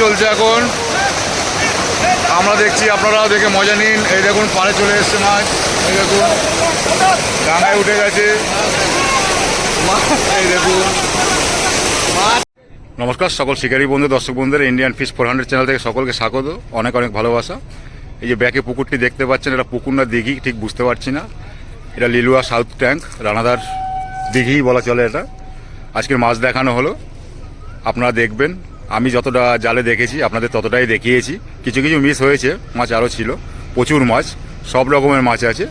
চলছে এখন, আমরা দেখছি, আপনারাও দেখে মজা নিন। এই দেখুন পাড়ে চলে এসছে মাছ, এই দেখুন ডাঙায় উঠে গেছে, এই দেখুন। নমস্কার সকল শিকারী বন্ধু, দর্শক বন্ধুদের ইন্ডিয়ান ফিশ 400 চ্যানেল থেকে সকলকে স্বাগত, অনেক অনেক ভালোবাসা। এই যে ব্যাকে পুকুরটি দেখতে পাচ্ছেন, এটা পুকুর না দিঘি ঠিক বুঝতে পারছি না। এটা লিলুয়া সাউথ ট্যাঙ্ক, রানাদার দিঘি বলা চলে এটা। আজকের মাছ দেখানো হলো, আপনারা দেখবেন। আমি যতটা জালে দেখেছি আপনাদের ততটাই দেখিয়েছি। কিছু কিছু মিস হয়েছে, মাছ আরও ছিল, প্রচুর মাছ, সব রকমের মাছ আছে,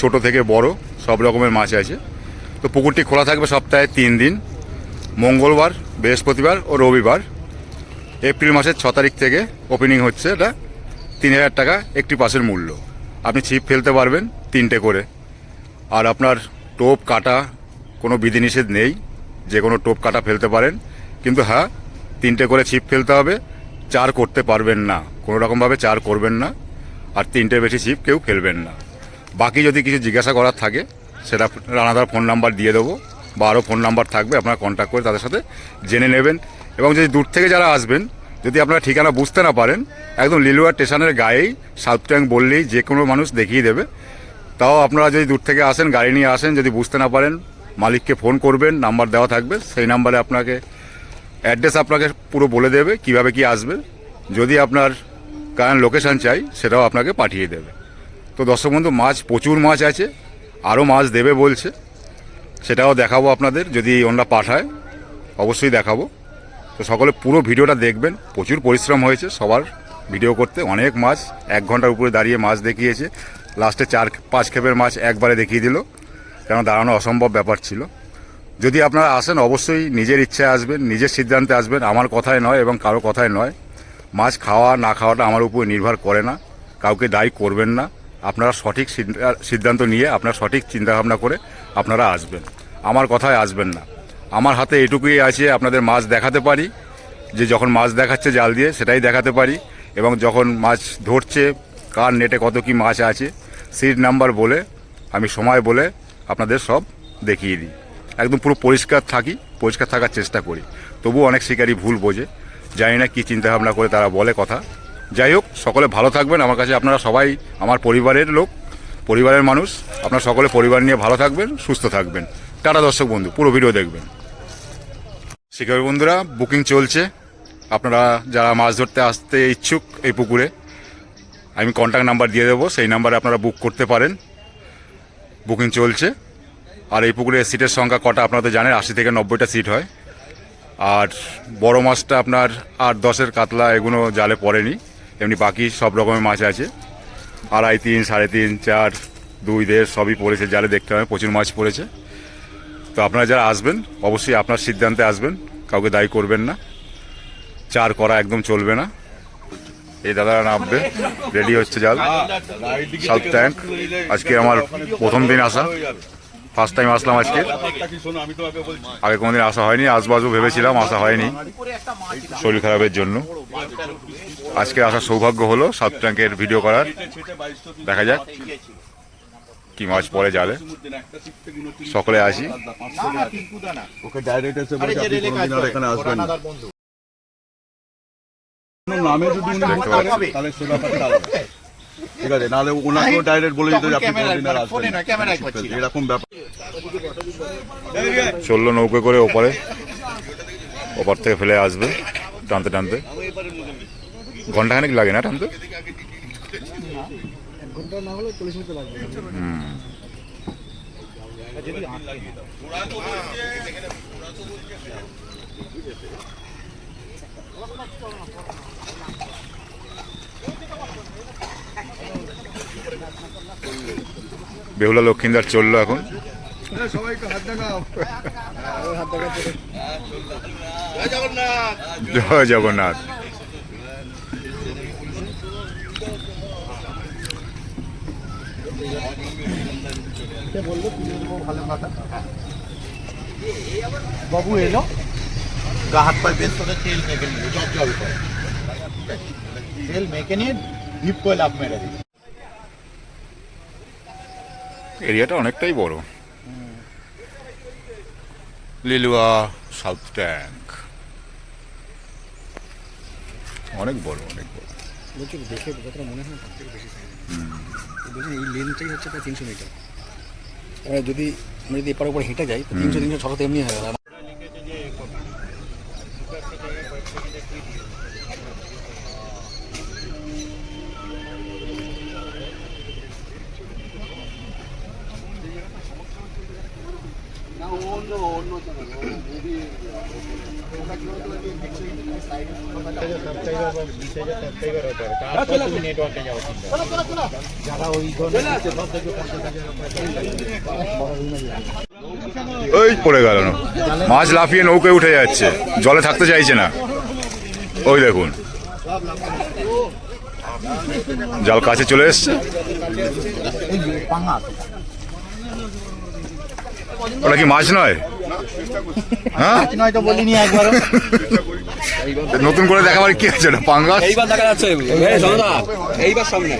ছোট থেকে বড় সব রকমের মাছ আছে। তো পুকুরটি খোলা থাকবে সপ্তাহে 3 দিন, মঙ্গলবার, বৃহস্পতিবার ও রবিবার। এপ্রিল মাসের 6 তারিখ থেকে ওপেনিং হচ্ছে। এটা 3000 টাকা একটি পাসের মূল্য। আপনি ছিপ ফেলতে পারবেন 3টে করে। আর আপনার টোপ কাটা কোনো বিধিনিষেধ নেই, যে কোনো টোপ কাটা ফেলতে পারেন, কিন্তু হ্যাঁ 3টে করে ছিপ ফেলতে হবে। চার করতে পারবেন না, কোনো রকমভাবে চার করবেন না, আর 3টের বেশি ছিপ কেউ ফেলবেন না। বাকি যদি কিছু জিজ্ঞাসা করার থাকে সেটা রানাদার ফোন নাম্বার দিয়ে দেবো, বা আরও ফোন নাম্বার থাকবে, আপনারা কন্ট্যাক্ট করে তাদের সাথে জেনে নেবেন। এবং যদি দূর থেকে যারা আসবেন, যদি আপনারা ঠিকানা বুঝতে না পারেন, একদম লিলুয়া স্টেশনের গায়েই সাউথ ট্যাঙ্ক বললেই যে কোনো মানুষ দেখিয়ে দেবে। তাও আপনারা যদি দূর থেকে আসেন, গাড়ি নিয়ে আসেন, যদি বুঝতে না পারেন, মালিককে ফোন করবেন, নাম্বার দেওয়া থাকবে, সেই নাম্বারে আপনাকে অ্যাড্রেস আপনাকে পুরো বলে দেবে কীভাবে কি আসবে। যদি আপনার কারেন্ট লোকেশান চাই সেটাও আপনাকে পাঠিয়ে দেবে। তো দর্শক বন্ধু, মাছ প্রচুর মাছ আছে, আরও মাছ দেবে বলছে, সেটাও দেখাবো আপনাদের। যদি ওনারা পাঠায় অবশ্যই দেখাবো। তো সকলে পুরো ভিডিওটা দেখবেন। প্রচুর পরিশ্রম হয়েছে সবার ভিডিও করতে, অনেক মাছ, 1 ঘন্টার উপরে দাঁড়িয়ে মাছ দেখিয়েছে। লাস্টে 4-5 খেপের মাছ একবারে দেখিয়ে দিল, কেন দাঁড়ানো অসম্ভব ব্যাপার ছিল। যদি আপনারা আসেন অবশ্যই নিজের ইচ্ছায় আসবেন, নিজের সিদ্ধান্তে আসবেন, আমার কথায় নয় এবং কারো কথায় নয়। মাছ খাওয়া না খাওয়াটা আমার উপর নির্ভর করে না, কাউকে দায়ী করবেন না। আপনারা সঠিক সিদ্ধান্ত নিয়ে, আপনার সঠিক চিন্তাভাবনা করে আপনারা আসবেন, আমার কথায় আসবেন না। আমার হাতে এটুকুই আছে, আপনাদের মাছ দেখাতে পারি, যে যখন মাছ দেখাচ্ছে জাল দিয়ে সেটাই দেখাতে পারি, এবং যখন মাছ ধরছে কার নেটে কত কি মাছ আছে সিট নাম্বার বলে, আমি সময় বলে আপনাদের সব দেখিয়ে দিই। একদম পুরো পরিষ্কার থাকি, পরিষ্কার থাকার চেষ্টা করি। তবু অনেক শিকারী ভুল বোঝে, জানি না কী চিন্তাভাবনা করে তারা বলে কথা। যাই হোক, সকলে ভালো থাকবেন। আমার কাছে আপনারা সবাই আমার পরিবারের লোক, পরিবারের মানুষ। আপনারা সকলে পরিবার নিয়ে ভালো থাকবেন, সুস্থ থাকবেন। টাটা দর্শক বন্ধু, পুরো ভিডিও দেখবেন। শিকারী বন্ধুরা, বুকিং চলছে। আপনারা যারা মাছ ধরতে আসতে ইচ্ছুক এই পুকুরে, আমি কন্ট্যাক্ট নাম্বার দিয়ে দেবো, সেই নাম্বারে আপনারা বুক করতে পারেন। বুকিং চলছে। আর এই পুকুরে সিটের সংখ্যা কটা আপনারা তো জানেন, 80 থেকে 90টা সিট হয়। আর বড় মাছটা আপনার 8-10-এর কাতলা এগুলো জালে পড়েনি, এমনি বাকি সব রকমের মাছ আছে। 2.5, 3, 3.5, 4, 2, 1.5 সবই পড়েছে জালে, দেখতে হবে প্রচুর মাছ পড়েছে। তো আপনারা যারা আসবেন অবশ্যই আপনার সিদ্ধান্তে আসবেন, কাউকে দায়ী করবেন না। চার করা একদম চলবে না। এই দাদারা নামবে, রেডি হচ্ছে জাল। সাউথ ট্যাঙ্ক আজকে আমার প্রথম দিন আসা, ফার্স্ট টাইম আসলাম আজকে। আগে কোনোদিন আসা হয়নি, আসবো ভেবেছিলাম, আসা হয়নি শরীর খারাপের জন্য। আজকে আসার সৌভাগ্য হলো সাউথ ট্যাঙ্কের ভিডিও করার। দেখা যাক কি মাছ পড়ে জালে, সকলে আসি। নামে যদি উনি তাহলে সে ব্যাপারটা আলাদা, ঠিক আছে, নাহলে ওনাকেও ডাইরেক্ট বলে দিতে আপনি কোনদিন আর আসবেন না, এরকম ব্যাপার। চললো নৌকো করে ওপারে, ওপার থেকে ফেলে আসবে টানতে টানতে। ঘন্টাখানেক লাগে না টানতে? বেহুলা লক্ষিন্দার চললো এখন। জয় জগন্নাথ। বাবু এলো, গা হাত পায়ে বেশ করে তেল মেখে নিয়ে জল করে তেল মেখে নিয়ে ডিপ করে লাভ মেরে দিই। এরিয়াটা অনেকটাই বড়। Liluah south tank. অনেক বড়, অনেক বড়। বলছি দেখে যতটা মনে হয় তার থেকে বেশি সাইজ। বলছেন এই লেনটাই হচ্ছে প্রায় 300 মিটার। এবার যদি আমরা যদি এপার উপর হেঁটে যাই তো 300 300 600 এমনি হয়ে গেল। ওই পড়ে গেল না, মাছ লাফিয়ে নৌকায় উঠে যাচ্ছে, জলে থাকতে চাইছে না। ওই দেখুন জাল কাছে চলে এসছে। ওটা কি মাছ নয়? হ্যাঁ নয়তো বলিনি একবারও। নতুন করে দেখাবার কি আছে, এটা পাঙ্গাস। এইবার দেখা যাচ্ছে এইবার সামনে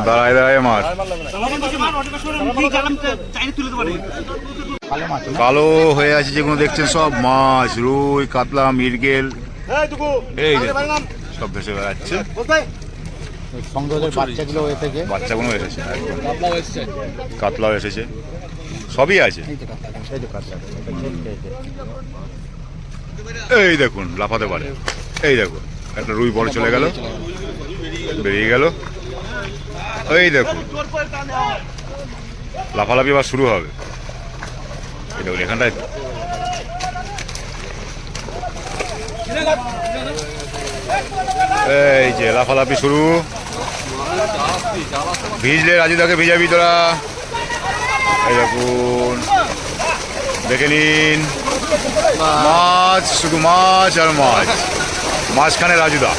দাঁড়ায় দাঁড়ায় মাছ, কালো হয়ে আছে যেগুলো দেখছেন সব মাছ, রুই, কাতলা, মৃগেল, এই যে সব ভেসে বেড়াচ্ছে। সংগ্রহের বাচ্চাগুলো এ থেকে বাচ্চাগুলো এসেছে, একদম কাতলাও এসেছে, সবই আছে। এই দেখুন লাফাতে পারে, এই দেখুন একটা রুই বড় চলে গেল, বেরিয়ে গেল। এই দেখুন লাফালাফি আবার শুরু হবে। এই দেখুন এখানটায় এই যে লাফালাফি শুরু। ভিজলে রাজুদাকে ভিজাবি তোরা। এই দেখুন দেখে নিন, মাছ, শুধু মাছ আর মাছ, মাঝখানে রাজুদা।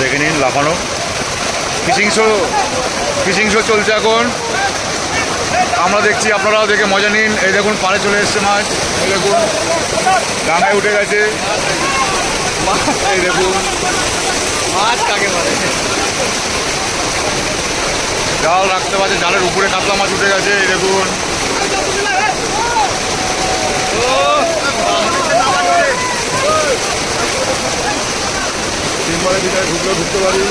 দেখে নিন লাফানো, ফিশিং শো চলছে এখন, আমরা দেখছি, আপনারাও দেখে মজা নিন। এই দেখুন পাড়ে চলে এসছে মাছ, এই দেখুন ডাঙায় উঠে গেছে, এই দেখুন মাছ কাকে বলে। জাল রাখতে পারছে, জালের উপরে কাতলা মাছ উঠে গেছে, এই দেখুন। তিনবারের ভিতরে ঢুকলেও ঢুকতে পারি।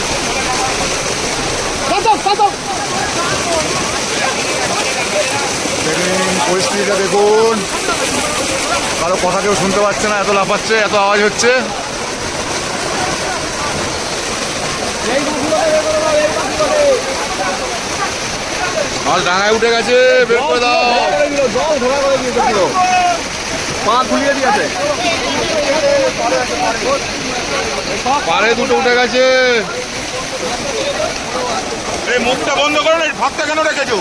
দেখুন পরিস্থিতিটা দেখুন, কারো কথা কেউ শুনতে পাচ্ছে না, এত লাফাচ্ছে, এত আওয়াজ হচ্ছে। মাছ ডাঙায় উঠে গেছে, বের করে দাও। পাড়ে দুটো উঠে গেছে। এই মুখটা বন্ধ করো না, ভাতটা কেন রেখেছো?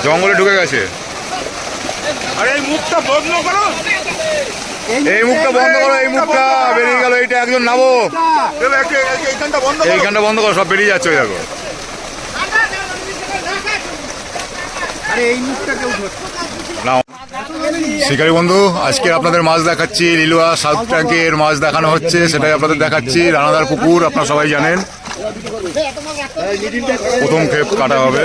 জঙ্গলে ঢুকে গেছে। আরে এই মুখটা বন্ধ করো, এই মুখটা বন্ধ করো, এই মুখটা বেরিয়ে গেল। এইটা একজন নামো, এইখানটা বন্ধ করো। এইখানটা বন্ধ করো, সব বেরিয়ে যাচ্ছে। ওই দেখো নাও। শিকারী বন্ধু, আজকে আপনাদের মাছ দেখাচ্ছি, লিলুয়া সাউথ ট্যাঙ্কের মাছ দেখানো হচ্ছে, সেটাই আপনাদের দেখাচ্ছি। রানাদার পুকুর আপনারা সবাই জানেন, প্রথম ক্ষেপ কাটা হবে।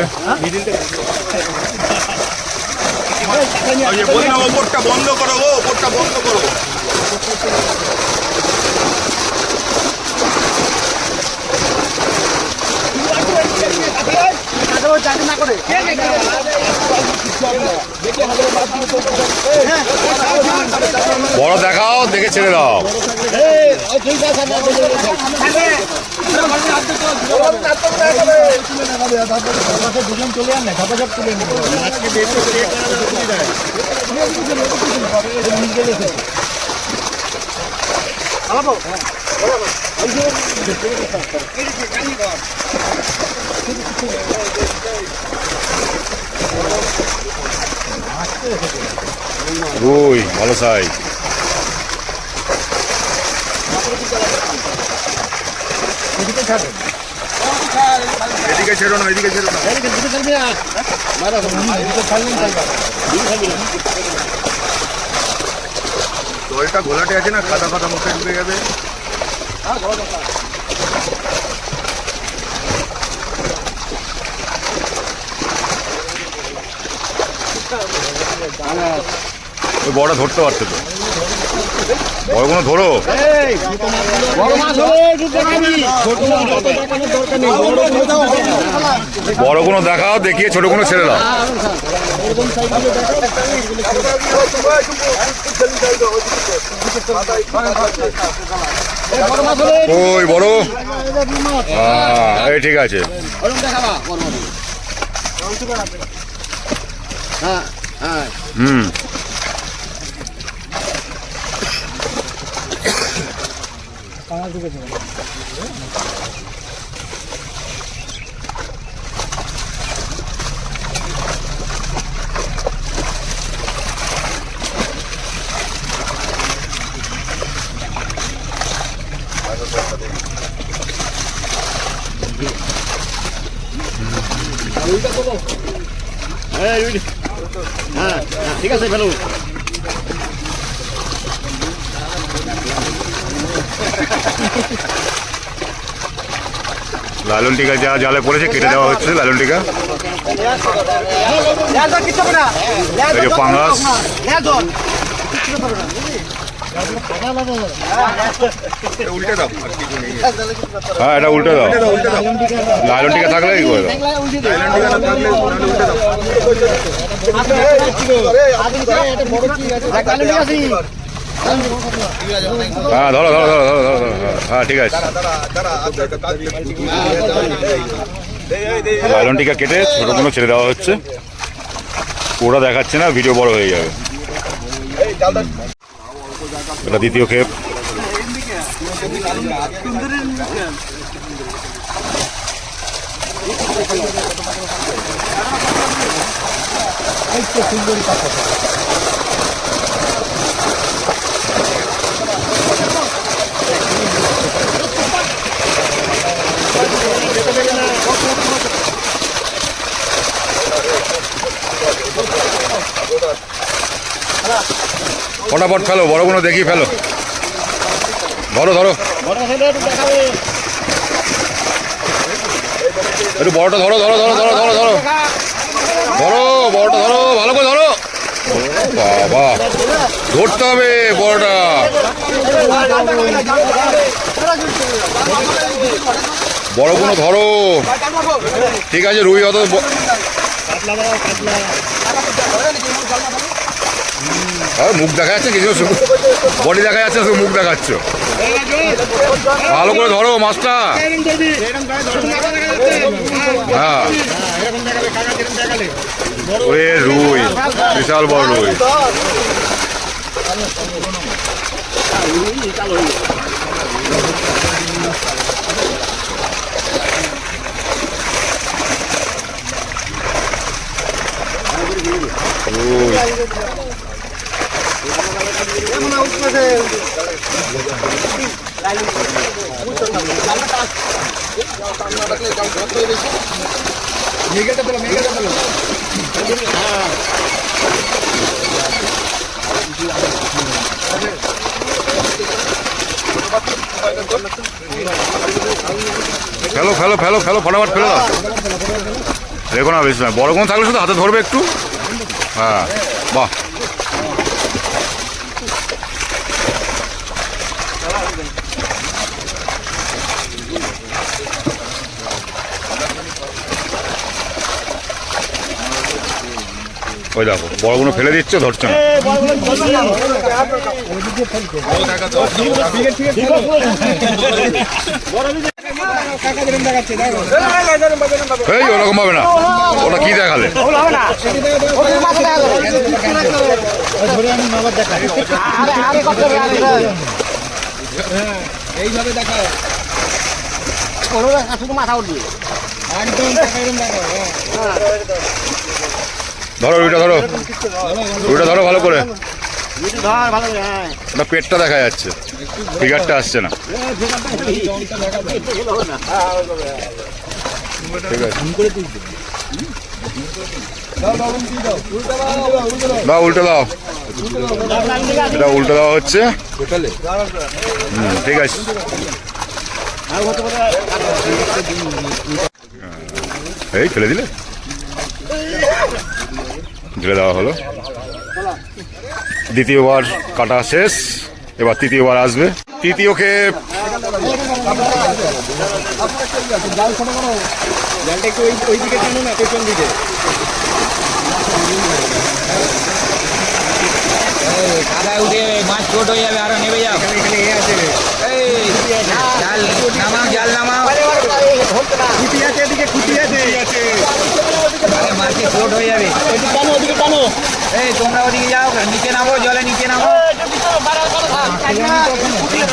বললাম ওপরটা বন্ধ করো, ওপরটা বন্ধ করো। বড় দেখাও, দেখে ছেড়ে দাও। দুজন চলে আন না, ঝপাঝপ তুলে নেবো। রুই ভালো সাইজ। এদিকে ছেড়ো না, এদিকে ছেড়ো না। জলটা ঘোলাটে আছে না, কাদা কাদা মুখে ঢুকে যাবে। ওই বড়টা ধরতে পারছে তো, বড় কোনো ধরো। বড় কোনো দেখাও, দেখিয়ে ছোট কোনো ছেড়ে দাও। ওই বড়, এই ঠিক আছে। হুম, ঠিক আছে ফেলো। লালন টিকা যা জালে পড়েছে কেটে দেওয়া হচ্ছে। লালন টিকা, এই যে পাঙ্গাস, হ্যাঁ এটা উল্টে দাও। লালন টিকা থাকলে কি করে দাও। হ্যাঁ ধরো ধরো ধরো ধরো ধরো ধরো, হ্যাঁ ঠিক আছে। লালন টিকা কেটে ছোটো কোনো ছেড়ে দেওয়া হচ্ছে। ওরা দেখাচ্ছে না, ভিডিও বড় হয়ে যাবে। এটা দ্বিতীয় ক্ষেপ। ফটাফট ফেলো, বড় কোনো দেখি ফেলো। ধরো ধরো, একটু বড়টা ধরো ধরো ধরো ধরো ধরো ধরো ধরো, বড়টা ধরো, ভালো করে ধরো। বাবা, ধরতে হবে বড়টা। বড় কোনো ধরো, ঠিক আছে। রুই অত মুখ দেখা যাচ্ছে কিছু, বডি দেখা যাচ্ছে, শুধু মুখ দেখাচ্ছ। ভালো করে ধরো মাছটা। হ্যাঁ, ওই রুই, বিশাল বড় রুই। ফেলো ফেলো ফেলো ফেলো, ফটাফট ফেলো। দেখো না, বেশি না, বড় কোনো থাকলে শুধু হাতে ধরবে একটু। হ্যাঁ, বাহ। ওই দেখো, বড়গুলো ফেলে দিচ্ছে, ধরছে না। এই ওরকম হবে না, ওটা কি দেখালে? এইভাবে দেখা শুধু মাথা উঠবে একদম। ধরো রুইটা, ধরো রুইটা, ধরো ভালো করে। ওটা পেটটা দেখা যাচ্ছে, ফিগারটা আসছে না। ঠিক আছে, দাও উল্টে দাও, এটা উল্টে দেওয়া হচ্ছে। ঠিক আছে, এই ফেলে দিলে, ঢেলে দেওয়া হলো। দ্বিতীয়বার কাটা শেষ, এবার তৃতীয়বার আসবে। তৃতীয় ক্ষেপ জালটা একটু ওই দিকে টানো না, পেছন দিকে। কাদায় উঠে মাছ ছোট হয়ে যাবে, আরো নেমে যাও। এখানে এ আছে, এই জাল নামাও, জাল নামাও। খুঁটি আছে, এদিকে খুঁটি আছে। আরে মাছ ছোট হয়ে যাবে। ওদিকে টানো, ওদিকে টানো। এই তোমরা ওদিকে যাও, নিচে নামো, জলে নিচে নামো।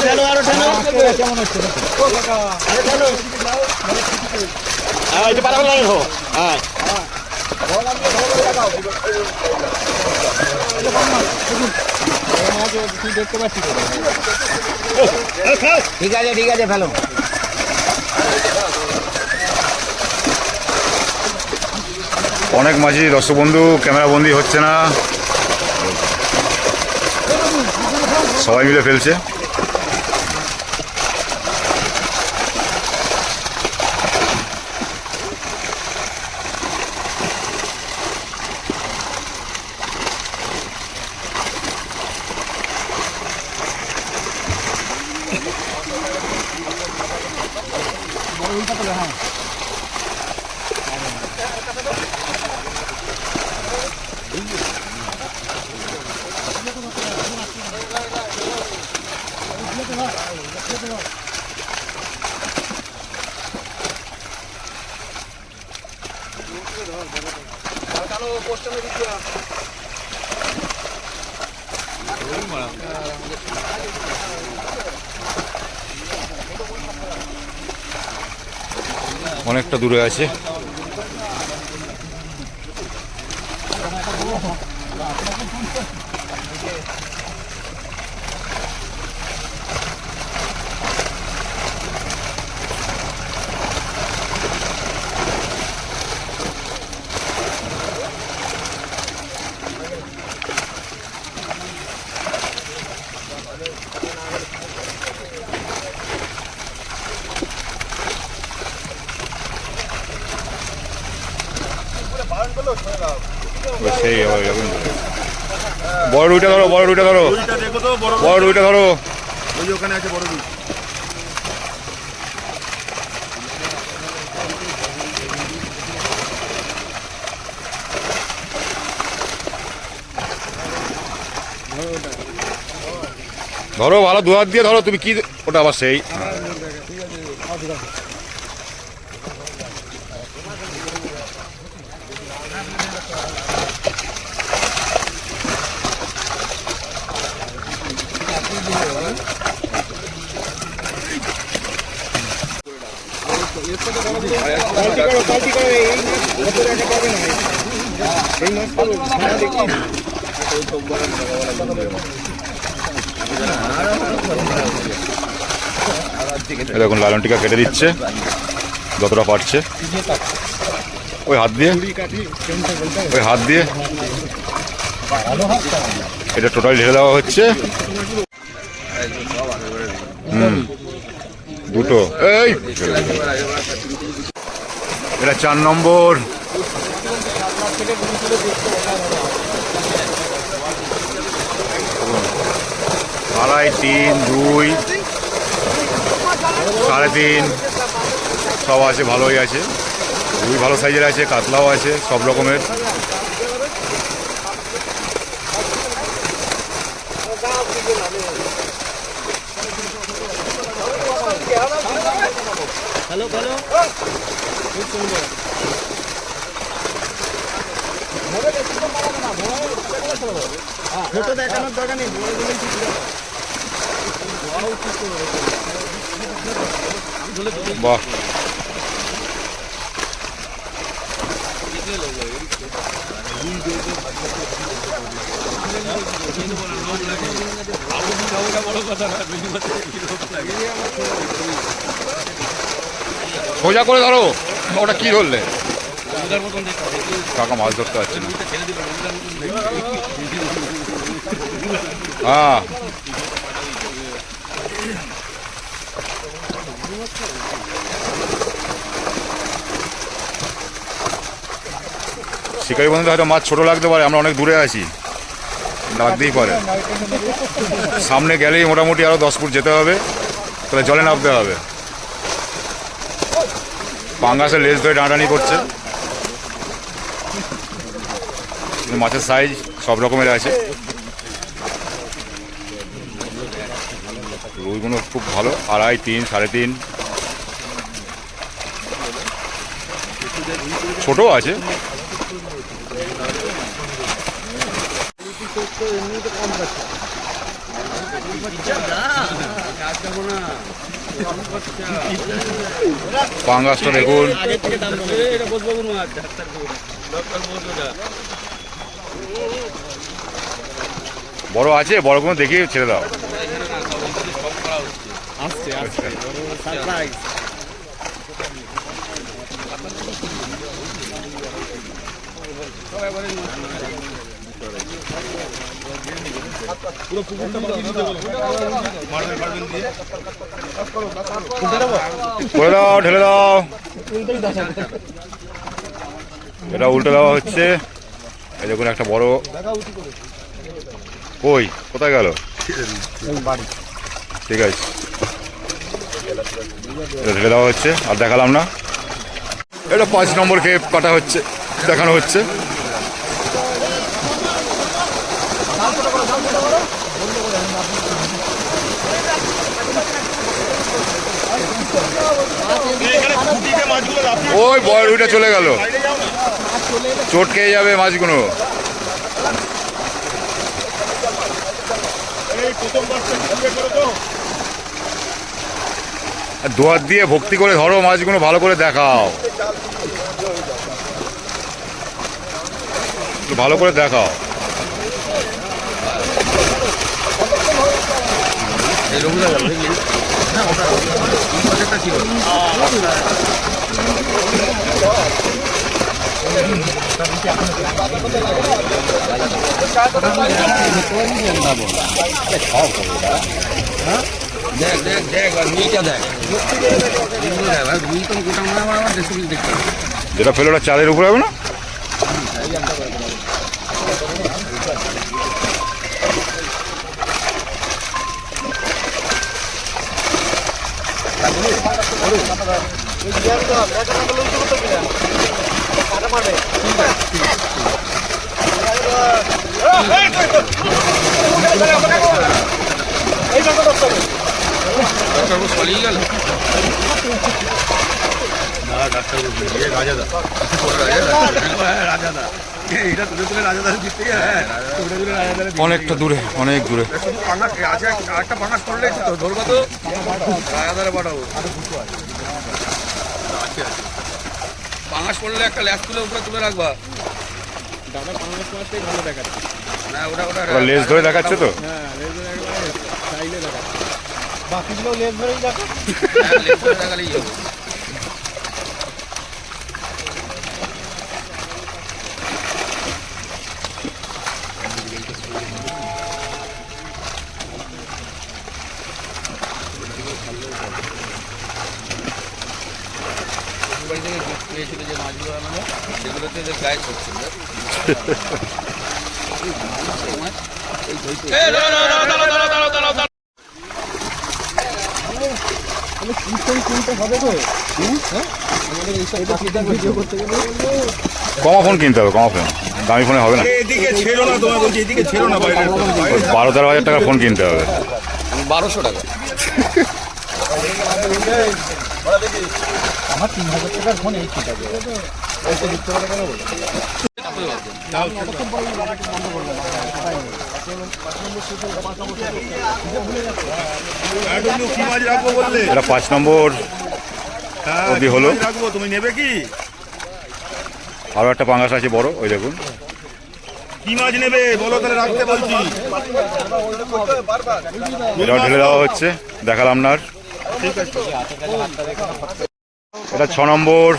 টানো, আরো টানো। একটু পারাপার লাগে হো। হ্যাঁ, দেখতে পাচ্ছি। ঠিক আছে, ঠিক আছে, ফেলো। অনেক মাঝি দর্শক বন্ধু, ক্যামেরা বন্দি হচ্ছে না, সবাই মিলে ফেলছে। অনেকটা দূরে আছে। সেই বড় রুইটা ধরো, বড় রুইটা ধরো, বড় রুইটা ধরো। ওই ওখানে আছে বড় রুই। ধরো ভালো, দু হাত দিয়ে ধরো। তুমি কি ওটা আবার সেই দেখুন লালন টিকা কেটে দিচ্ছে যতটা পারছে, ওই হাত দিয়ে, ওই হাত দিয়ে এটা টোটাল ঢেলে দেওয়া হচ্ছে। দুটো, এই এটা 4 নম্বর। আড়াই, 3, 2, 3.5 সব আছে, ভালোই আছে। রুই ভালো সাইজের আছে, কাতলাও আছে, সব রকমের। হ্যালো হ্যালো, খুব সুন্দর। ছোট দেখানোর দরকার নেই, বড় বলেই ঠিক আছে। বাহ, সোজা করে ধরো। ওটা কি ধরলে? কাকা মাছ ধরতে পারছে না। হ্যাঁ, শিকারি বন্ধুদের হয়তো মাছ ছোট লাগতে পারে, আমরা অনেক দূরে আছি, লাগতেই পারে। সামনে গেলেই মোটামুটি আরও 10 ফুট যেতে হবে, তাহলে জলে নামতে হবে। পাঙ্গাসের লেজ ধরে টানাটানি করছে। মাছের সাইজ সব রকমের আছে, রুইগুলো খুব ভালো, 2.5, 3, 3.5, ছোটও আছে। পাঙ্গাসটা দেখুন, বড় আছে, বড়গুলো দেখি ছেড়ে দাও। করে দাও, ঢেলে দাও। এটা উল্টে দেওয়া হচ্ছে। এই দেখুন একটা বড়, কই কোথায় গেল? ঠিক আছে, এটা ঢেলে দেওয়া হচ্ছে। আর দেখালাম না, এটা 5 নম্বর খেয়ে কাটা হচ্ছে, দেখানো হচ্ছে। ওই বড় রুইটা চলে গেল, চোট খেয়ে যাবে মাছগুলো। দোয়ার দিয়ে ভক্তি করে ধরো মাছগুলো, ভালো করে দেখাও, ভালো করে দেখাও। যেটা ফেলে ওটা চালের উপরে হবে না? অনেকটা দূরে, অনেক দূরে। পাঙাশ পড়লে একটা ল্যাস তুলে উপরে তুলে রাখবা। দাদা পাঙাশ মাছটাই ভালো দেখাচ্ছে। না ওটা লেজ ধরে দেখাচ্ছে তো। হ্যাঁ লেজ ধরে একবারে চাইলে দেখাচ্ছে। বাকিগুলো লেজ ধরেই দেখো। হ্যাঁ লেজ ধরে দেখালেই হবে। পেয়েছিল যে মাছগুলো আনানো, সেগুলোতে গায়ে করছিল। কমা ফোন কিনতে হবে, কমা ফোন, দামি ফোনে হবে না। 12-13 হাজার টাকার ফোন কিনতে হবে। 1200 টাকা। আমার 3000 টাকার ফোন এই ঠিক আছে। এটা 5 নম্বর অবধি হলো। তুমি নেবে কি? আরো একটা পাঙ্গাস আছে বড়, ওই দেখুন। কি মাছ নেবে বলো, তাহলে রাখতে বলছি। এটাও ঢেলে দেওয়া হচ্ছে, দেখালাম না আর। এটা 6 নম্বর।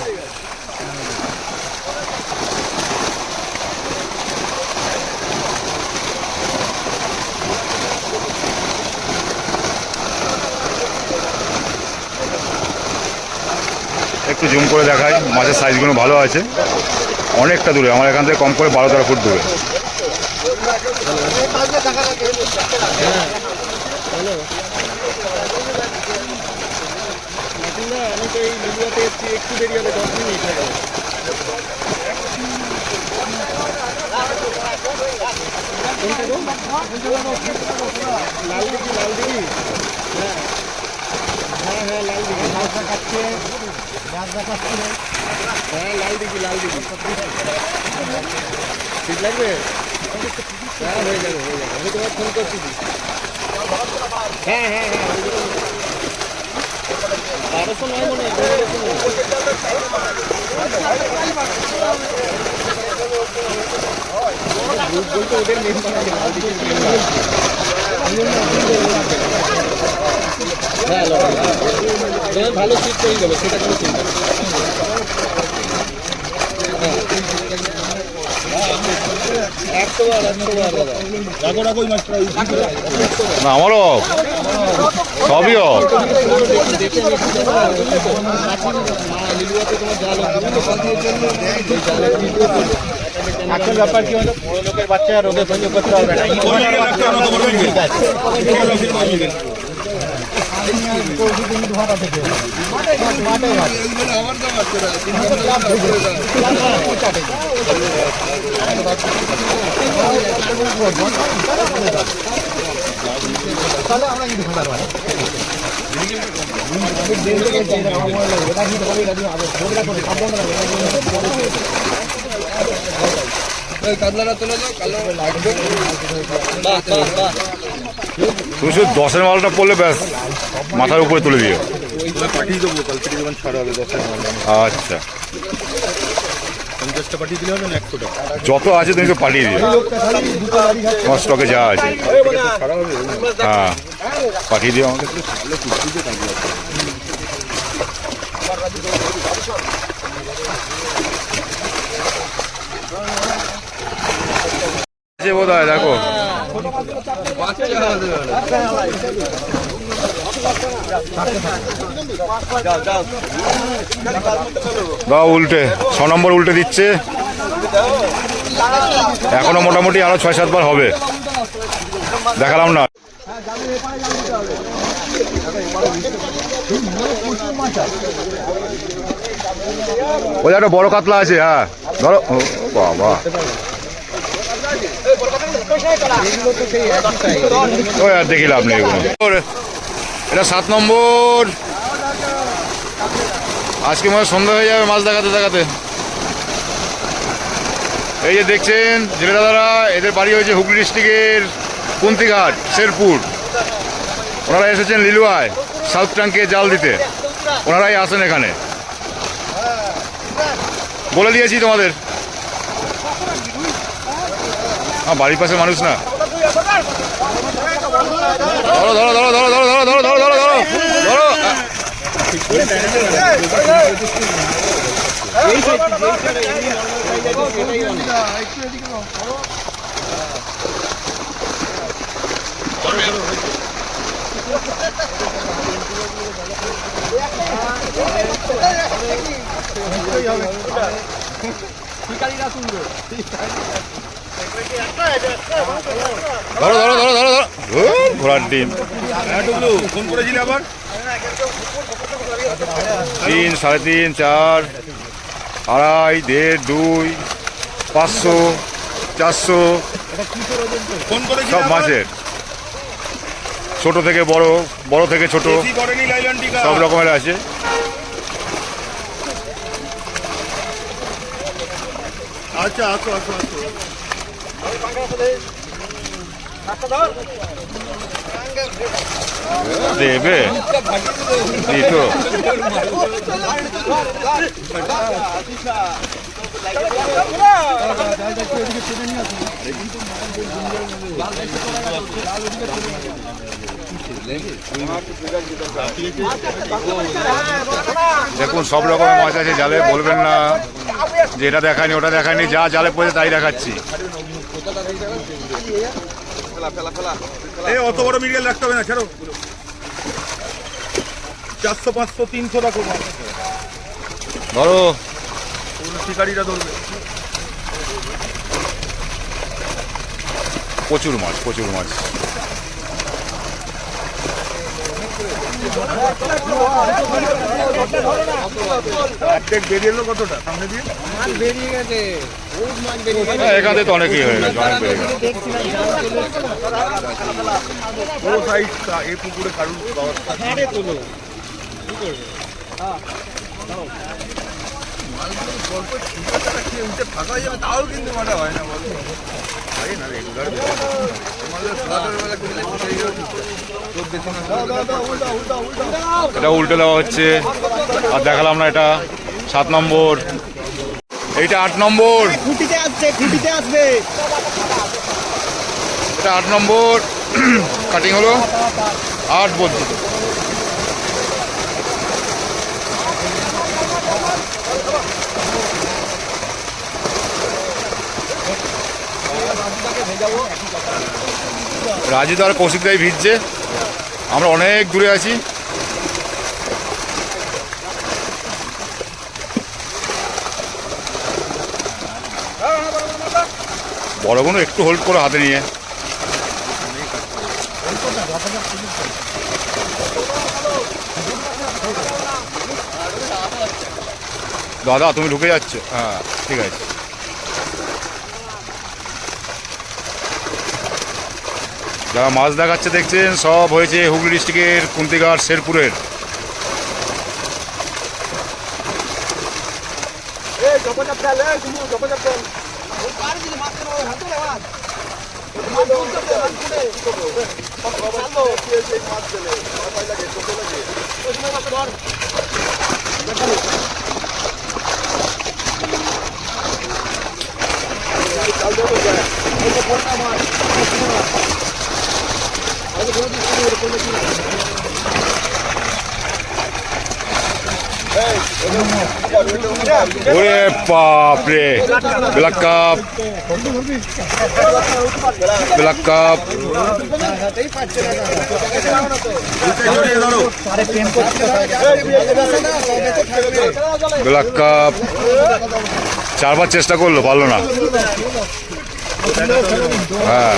একটু জুম করে দেখাই, মাছের সাইজগুলো ভালো আছে। অনেকটা দূরে, আমার এখান থেকে কম করে 12-13 ফুট দূরে। আমি তো এই লিলুয়াতে এসেছি, একটু দেরি হবে, 10 মিনিট হয়ে গেল। লাল দিঘি, লাল দিঘি, হ্যাঁ হ্যাঁ হ্যাঁ লাল দিঘি, মাছ দেখাচ্ছে, মাছ দেখাচ্ছে, হ্যাঁ লাল দিঘি, লাল দিঘি, ঠিক লাগবে? হ্যাঁ হয়ে যাবে, হয়ে যাবে, আমি তোমার ফোন করছি। হ্যাঁ হ্যাঁ হ্যাঁ 1200 নয় মনে হয়, 1200 নয়। গ্রুপ বলতে ওদের মেম্বার আছে, লাল দিঘির মেম্বার। হ্যাঁ তোমার ভালো সিট পেয়ে যাবে, সেটা কোনো চিন্তা নেই। না আমারও সবই হোক। আসল ব্যাপার কি হলো, বড় লোকের বাচ্চা রোদে সহ্য করতে হবে না। তুমি শুধু 10-এর মালটা পড়লে ব্যাস মাথার উপরে তুলে দিও। পাঠিয়ে দেবো কাল থেকে যখন ছাড়া হবে 10 আচ্ছা 50টা পাঠিয়ে দিলে হবে না 100 টাকা যত আছে তুমি তো পাঠিয়ে দিও, তোমার স্টকে যা আছে। ছাড়া হবে। হ্যাঁ পাঠিয়ে দিও আমাকে। বোধ হয় দেখো দাও উল্টে, 6 নম্বর উল্টে দিচ্ছে। এখনো মোটামুটি আরো 6-7 বার হবে, দেখালাম না। ওই একটা বড় কাতলা আছে, হ্যাঁ ধরো। ও বাবা ওই আর দেখি লাভ নেই এগুলো। এটা 7 নম্বর। আজকে মনে হয় সন্ধ্যা হয়ে যাবে মাছ দেখাতে দেখাতে। এই যে দেখছেন জেলে দাদারা, এদের বাড়ি হয়েছে হুগলি ডিস্ট্রিক্টের কুন্তিঘাট, শেরপুর। ওনারা এসেছেন লিলুয়ায় সাউথ ট্যাঙ্কে জাল দিতে, ওনারাই আসেন এখানে। বলে দিয়েছি তোমাদের, বাড়ির পাশে মানুষ না। ধরো ধরো ধরো ধরো ধরো ধরো ধরো ধরো ধরো ধরো ধরো। ধরো ধরো ধরো ধরো ধরো। ঘোড়ার ডিম। ফোন করেছিলে আবার 3, 3.5, 4, 2.5, 1.5, 2, 500, 400 ফোন করেছিলে সব মাছের, ছোট থেকে বড়, বড় থেকে ছোট, করেনি লাইলন টিকা সব রকমের আছে। আচ্ছা আসো আসো আসো। দেবে এই তো। দেখুন সব রকমের মাছ আছে জালে, বলবেন না যে এটা দেখায়নি ওটা দেখায়নি, যা জালে পড়েছে তাই দেখাচ্ছি। এই অত বড় মিডিয়াল রাখতে হবে না, ছাড়ো। 400 500 300 রাখো। ধরো শিকারিরা ধরবে। প্রচুর মাছ, প্রচুর মাছ। বেরিয়ে এলো কতটা সামনে দিয়ে? মাছ বেরিয়ে গেছে, বহুত মাছ বেরিয়ে গেছে। হ্যাঁ, এখান থেকে তো অনেকই হয়ে গেছে, অনেক বেড়ে গেছে। দেখছিলাম জাল চলে এসছে না, পুরো সাইডটা এই পুকুরে কারুর ব্যবস্থা ছাড়ে তোলো। কি করবে? উঠে ফাঁকা হয়ে যাবে তাও কিন্তু মাটা হয় না বলো। হয় না রেগুলার তোমাদের ফ্লাটের বেলা করলে কোথায় গেলে তোর দেশে না এটা উল্টে দেওয়া হচ্ছে। আর দেখালাম না, এটা 7 নম্বর, এইটা 8 নম্বর, খুঁটিতে আসছে, খুঁটিতে আসবে। এটা 8 নম্বর কাটিং হলো 8 বলছি তো। রাজু তো আর কৌশিক দাই ভিজছে, আমরা অনেক দূরে আছি। বড় কোনো একটু হোল্ড করে হাতে নিয়ে। দাদা তুমি ঢুকে যাচ্ছ? হ্যাঁ ঠিক আছে। যারা মাছ দেখাচ্ছে দেখছেন সব হয়েছে হুগলি ডিস্ট্রিক্টের কুন্তিঘাট শেরপুরের। ওরে বাপরে, black cup, black cup, black cup. 4বার চেষ্টা করলো, পারলো না। হ্যাঁ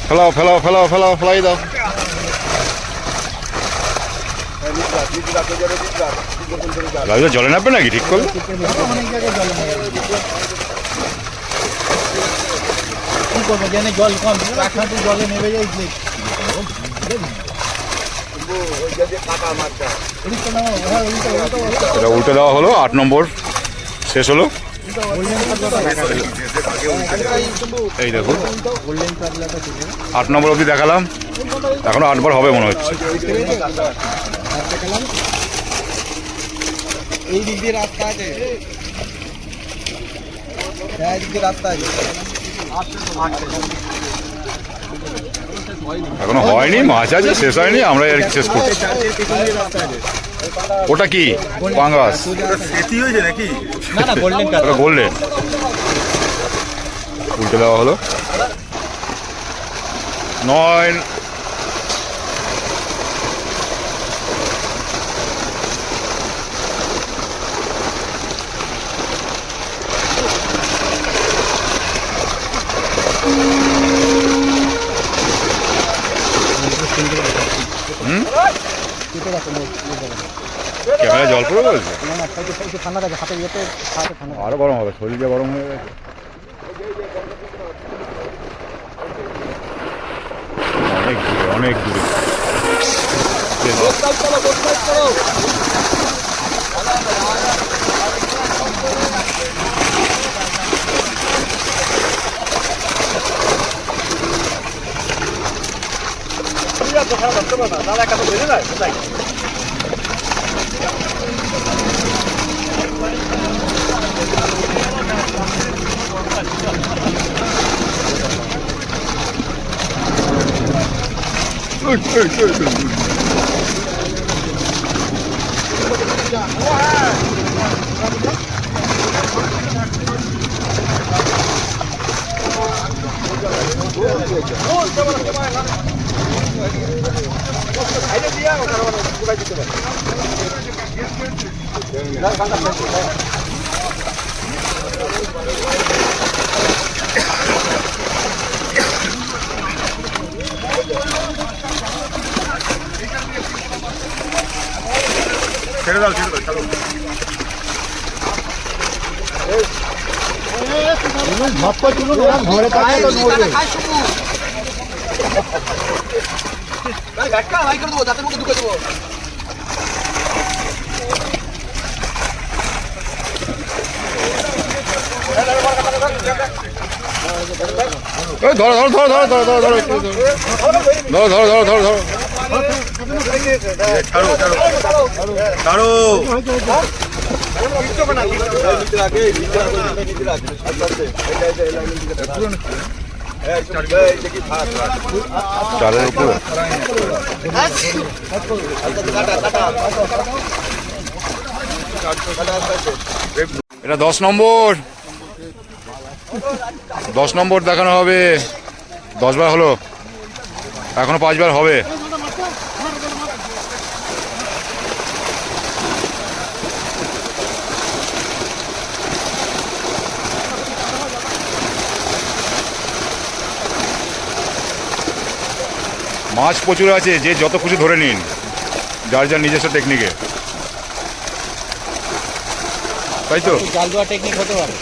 ফেলাও ফেলাও ফেলাও ফেলাও, ফেলাই দাও। রাজু জলে নামবে নাকি ঠিক করলে? অনেক জায়গায় জল নেমে গেছে। কি করবো জানি, জল কম, কাঠাতে জলে নেমে যায়। এটা উল্টে দেওয়া হলো, 8 নম্বর শেষ হলো। এই দেখুন 8 নম্বর অবধি দেখালাম, এখনো 8 বার হবে মনে হচ্ছে। এই দিক দিয়ে রাস্তা আছে, হ্যাঁ এই দিক দিয়ে রাস্তা আছে। এখনো হয়নি, মাছ আছে, শেষ হয়নি, আমরা আর শেষ করছি। ওটা কি পাঙ্গাস? সেটি হয়েছে নাকি? না না গোল্ডেন কাপ। ওটা গোল্ডেন। উল্টে দেওয়া হলো 9। ক্যামেরা জল পড়ে বলছে? ঠান্ডা থাকে, হাতে ইয়েতে হাতে ঠান্ডা। আরো গরম হবে, শরীরটা গরম হয়ে গেছে। অনেক দূরে, অনেক দূরে। ছেড়ে দাও ছেড়ে দাও ছাড়ো। ভাপ্পা চুলো ঘরে থাকে তো নড়বে। এই ধরো ধরো ধরো ধরো ধরো ধরো ধরো একটু ধরো ধরো ধরো ধরো ধরো ধরো ছাড়ো ছাড়ো ছাড়ো। চারের উপরে এটা 10 নম্বর 10 নম্বর দেখানো হবে। 10 বার হলো, এখনো 5 বার হবে। মাছ প্রচুর আছে, যে যত খুশি ধরে নিন, যার যার নিজস্ব টেকনিকে, তাই তো? জাল দেওয়া টেকনিক হতে পারে।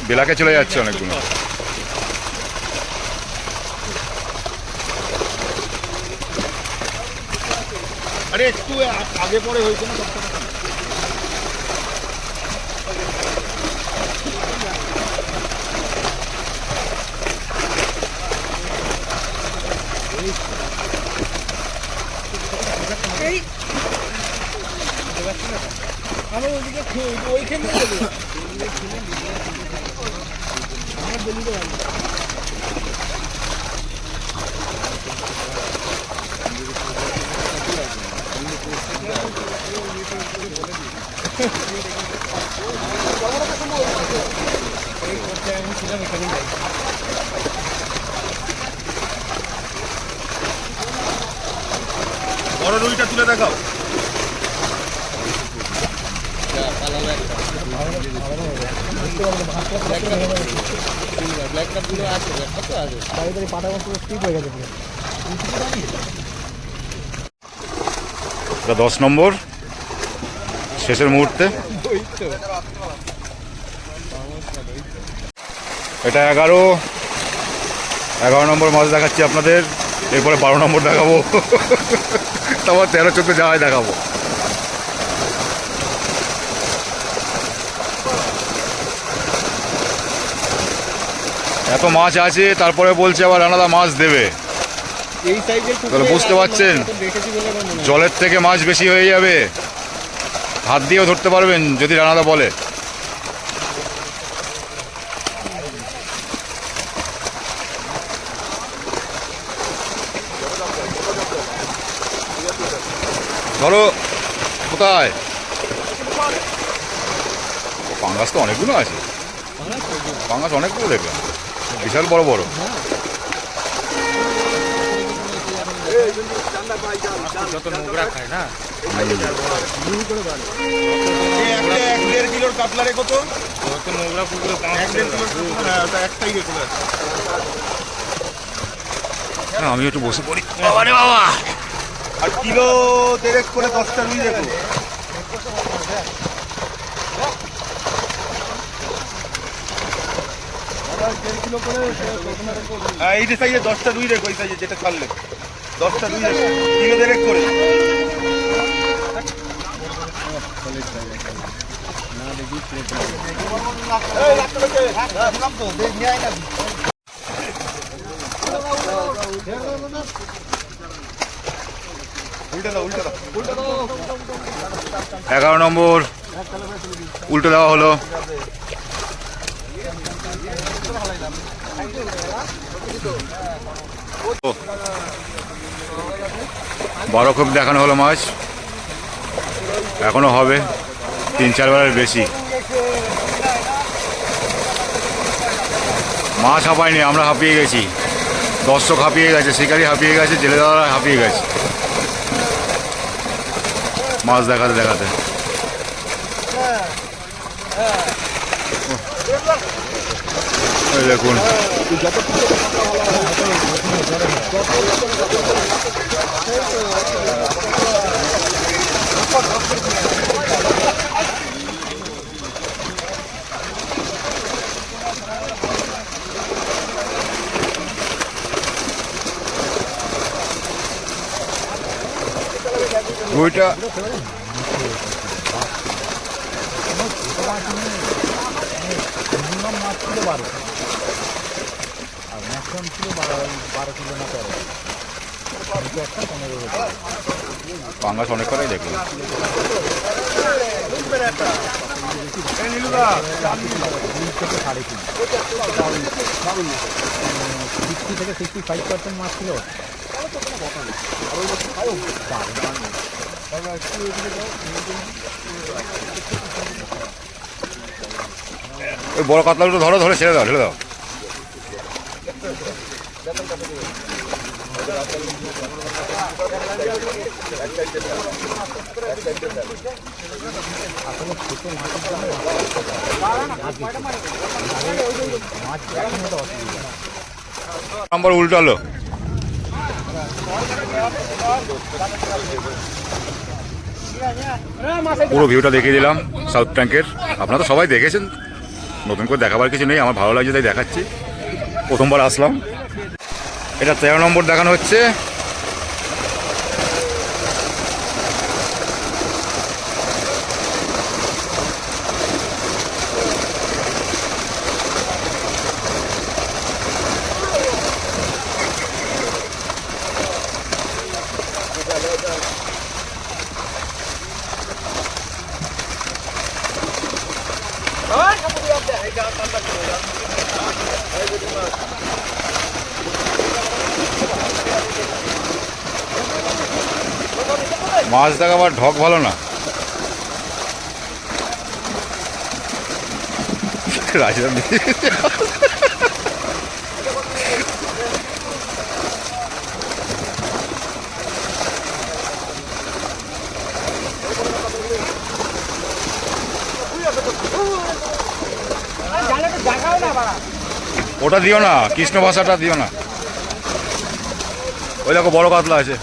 বেলাকে চলে যাচ্ছে অনেকগুলো। আরে একটু আগে পরে হয়েছে না বড় রুইটা তুলে দেখাও। এটা 10 নম্বর, শেষের মুহূর্তে। এটা 11 নম্বর মাছ দেখাচ্ছি আপনাদের। এরপরে 12 নম্বর দেখাবো, তারপর 13-14 যাওয়ায় দেখাবো। এত মাছ আছে, তারপরে বলছে আবার রানাদা মাছ দেবে। তাহলে বুঝতে পারছেন, জলের থেকে মাছ বেশি হয়ে যাবে। হাত দিয়েও ধরতে পারবেন যদি রানাদা বলে। ধরো কোথায়? পাঙ্গাস তো অনেকগুলো আছে, পাঙ্গাস অনেকগুলো দেখলাম, বিশাল বড় বড়। যত নোংরা খায় না, 1.5 কিলোর কাতলা রেখো তো। যত নোংরা পুকুরে 1.5 কিলোর একটাই রেখো। আমি একটু বসে পড়ি। বাবারে বাবা, আর কিলো 1.5 করে 10টা রুই রেখো। এই যে সাইজে 10টা রুই রেখো, এই সাইজে যেটা ছাড়লে 10টা রুই রেখো, কিলো 1.5 করে। এগারো নম্বর উল্টো দেওয়া হলো। বড় খুব দেখানো হলো মাছ, এখনো হবে 3-4 বারের বেশি। মাছ হাঁপায়নি, আমরা হাঁপিয়ে গেছি, দর্শক হাঁপিয়ে গেছে, শিকারি হাঁপিয়ে গেছে, জেলেদাররা হাঁপিয়ে গেছে মাছ দেখাতে দেখাতে। এই দেখুন দুইটা মিনিমাম মাছ ছিল 12 আর ম্যাক্সিমাম ছিল 12 কিলো না 13 একটা 15 পাঙ্গাস অনেক করেই দেখুন। থেকে 65% মাছ ছিল। ওই বড় কাতলাগুলো ধরো, ধরে ছেড়ে দাও, ছেড়ে দাও। নম্বর উল্টালো, পুরো ভিউটা দেখিয়ে দিলাম সাউথ ট্যাঙ্কের। আপনারা তো সবাই দেখেছেন, নতুন করে দেখাবার কিছু নেই, আমার ভালো লাগছে তাই দেখাচ্ছি, প্রথমবার আসলাম। এটা 13 নম্বর দেখানো হচ্ছে। মাছ দেখাবার ঢক ভালো না, রাজধান ওটা দিও না, কৃষ্ণ ভাষাটা দিও না। ওই দেখো বড় কাতলা আছে।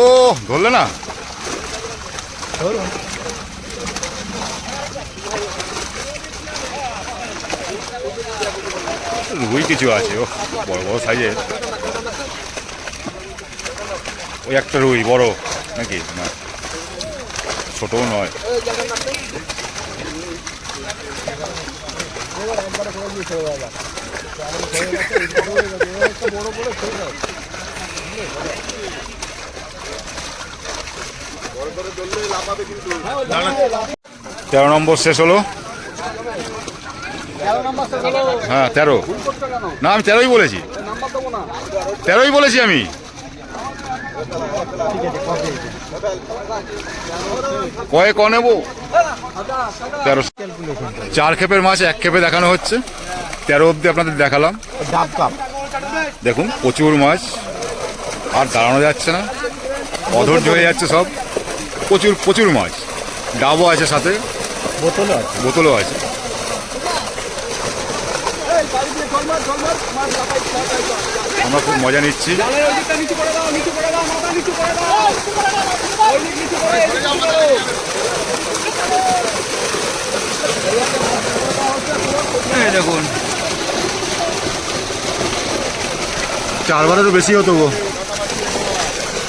ও ধরলে না, রুই কিছু আছে, ও বড় বড় সাইজের। ওই একটা রুই বড় নাকি, না ছোটও নয়। তেরো নম্বর শেষ হলো। হ্যাঁ 13, না আমি 13ই বলেছি, 13ই বলেছি আমি। কয়ে ক নেব 13, 4 ক্ষেপের মাছ 1 ক্ষেপে দেখানো হচ্ছে। 13 অবধি আপনাদের দেখালাম। ডাব কাপ দেখুন প্রচুর মাছ, আর দাঁড়ানো যাচ্ছে না, অধৈর্য হয়ে যাচ্ছে সব। প্রচুর প্রচুর মাছ, ডাবও আছে সাথে, বোতলও আছে। আমরা খুব মজা নিচ্ছি। দেখুন 4 বারেরও বেশি হতো গো।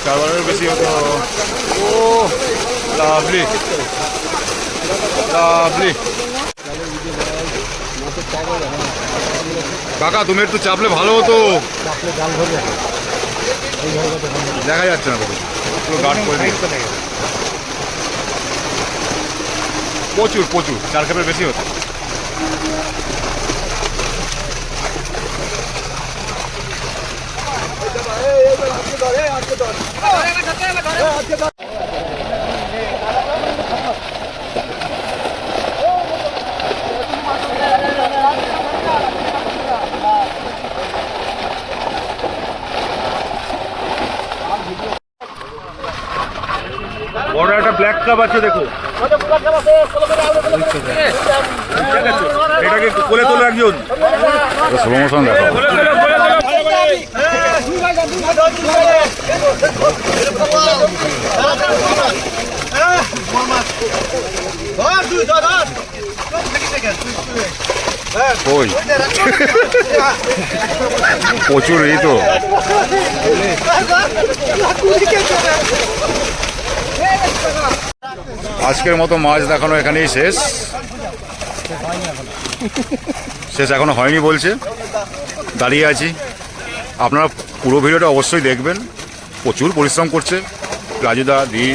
4-12 বেশি হতো। ও লাভলি লাভলি। কাকা তুমি একটু চাপলে ভালো হতো, দেখা যাচ্ছে না তো, পুরো গার্ড করে দিয়েছে। প্রচুর প্রচুর, 4 খেপের বেশি হতো। বড় একটা ব্ল্যাক কাপ আছে দেখো, এটাকে কোলে তোলো একজন, স্লো মোশন দেখো। ওই প্রচুর, এই তো আজকের মতো মাছ দেখানো এখানেই শেষ। এখনো হয়নি বলছে, দাঁড়িয়ে আছি। আপনারা পুরো ভিডিওটা অবশ্যই দেখবেন, প্রচুর পরিশ্রম করছে রাজুদা দি।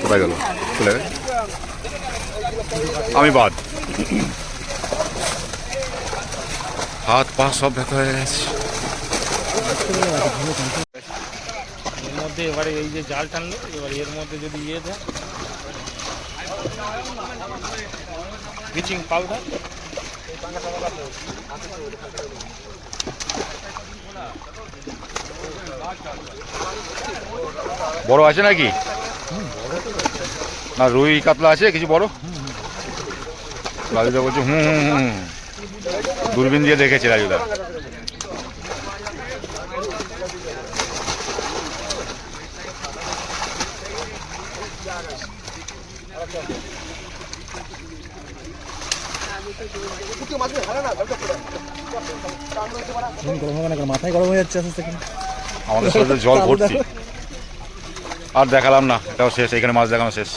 কোথায় গেল, চলে গেল, আমি বাদ। হাত পা সব ব্যথা হয়ে গেছে। এর মধ্যে এবারে এই যে জাল টানলো, এবার এর মধ্যে যদি ইয়ে দেয় ব্লিচিং পাউডার, বড় আছে নাকি না, রুই কাতলা আছে কিছু বড়? রাজুদা বলছে হুম হুম হুম, দূরবীন দিয়ে দেখেছে রাজুদা। মাথায় গরম হয়ে যাচ্ছে আস্তে আস্তে। আমাদের শরীরে জল ভর্তি। আর দেখালাম না, এটাও শেষ, এখানে মাছ দেখানো শেষ।